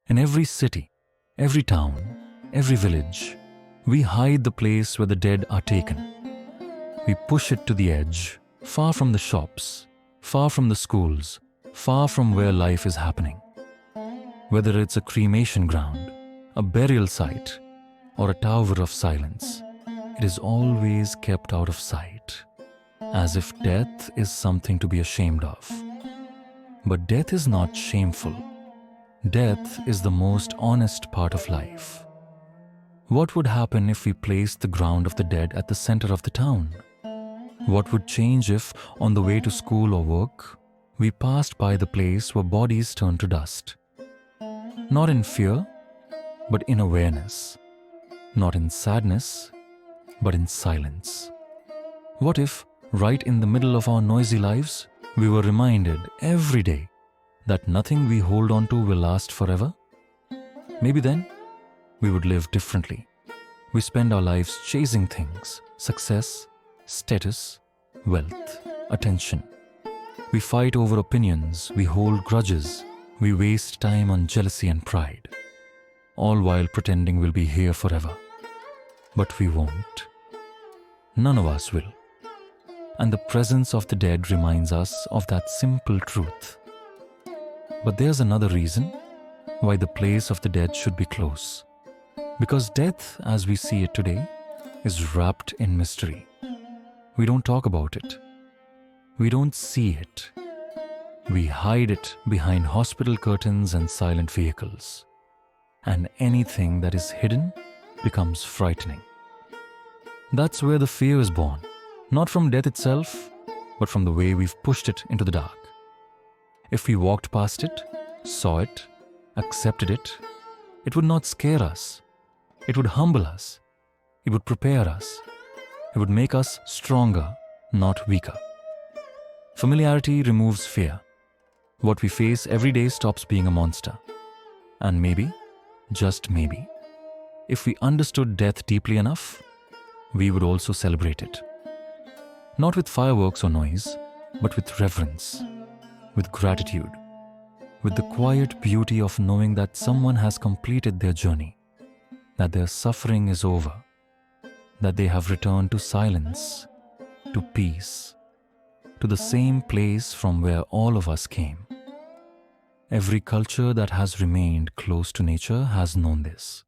In every city, every town, every village, we hide the place where the dead are taken. We push it to the edge, far from the shops, far from the schools, far from where life is happening. Whether it's a cremation ground, a burial site, or a tower of silence, it is always kept out of sight, as if death is something to be ashamed of. But death is not shameful. Death is the most honest part of life. What would happen if we placed the ground of the dead at the center of the town? What would change if, on the way to school or work, we passed by the place where bodies turn to dust? Not in fear, but in awareness. Not in sadness, but in silence. What if, right in the middle of our noisy lives, we were reminded every day that nothing we hold on to will last forever? Maybe then, we would live differently. We spend our lives chasing things, success, status, wealth, attention. We fight over opinions, we hold grudges, we waste time on jealousy and pride, all while pretending we'll be here forever. But we won't. None of us will. And the presence of the dead reminds us of that simple truth. But there's another reason why the place of the dead should be close. Because death, as we see it today, is wrapped in mystery. We don't talk about it. We don't see it. We hide it behind hospital curtains and silent vehicles. And anything that is hidden becomes frightening. That's where the fear is born, not from death itself, but from the way we've pushed it into the dark. If we walked past it, saw it, accepted it, it would not scare us. It would humble us. It would prepare us. It would make us stronger, not weaker. Familiarity removes fear. What we face every day stops being a monster. And maybe, just maybe, if we understood death deeply enough, we would also celebrate it. Not with fireworks or noise, but with reverence, with gratitude, with the quiet beauty of knowing that someone has completed their journey, that their suffering is over, that they have returned to silence, to peace, to the same place from where all of us came. Every culture that has remained close to nature has known this,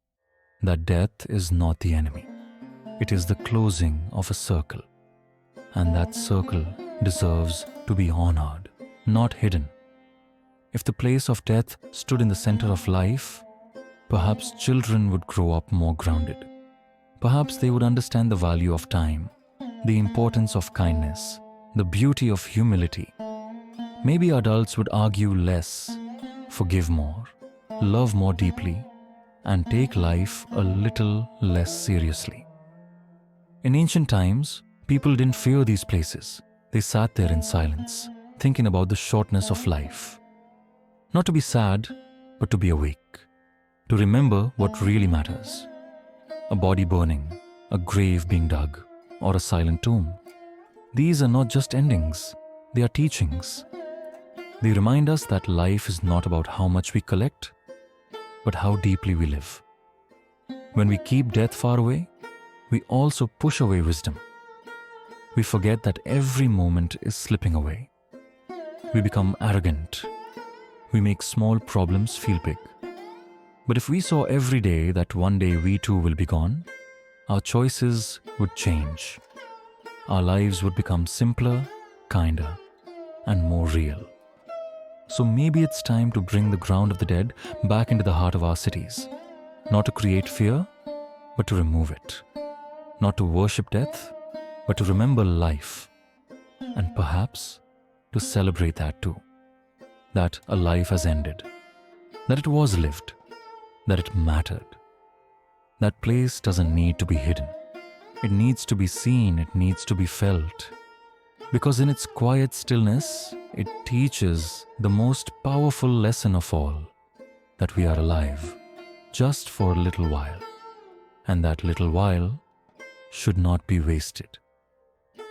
that death is not the enemy. It is the closing of a circle, and that circle deserves to be honored, not hidden. If the place of death stood in the center of life, perhaps children would grow up more grounded. Perhaps they would understand the value of time, the importance of kindness, the beauty of humility. Maybe adults would argue less, forgive more, love more deeply, and take life a little less seriously. In ancient times, people didn't fear these places. They sat there in silence, thinking about the shortness of life. Not to be sad, but to be awake, to remember what really matters. A body burning, a grave being dug, or a silent tomb. These are not just endings, they are teachings. They remind us that life is not about how much we collect, but how deeply we live. When we keep death far away, we also push away wisdom. We forget that every moment is slipping away. We become arrogant. We make small problems feel big. But if we saw every day that one day we too will be gone, our choices would change. Our lives would become simpler, kinder, and more real. So maybe it's time to bring the ground of the dead back into the heart of our cities. Not to create fear, but to remove it. Not to worship death, but to remember life. And perhaps to celebrate that too. That a life has ended. That it was lived. That it mattered. That place doesn't need to be hidden. It needs to be seen, it needs to be felt. Because in its quiet stillness, it teaches the most powerful lesson of all, that we are alive, just for a little while. And that little while should not be wasted.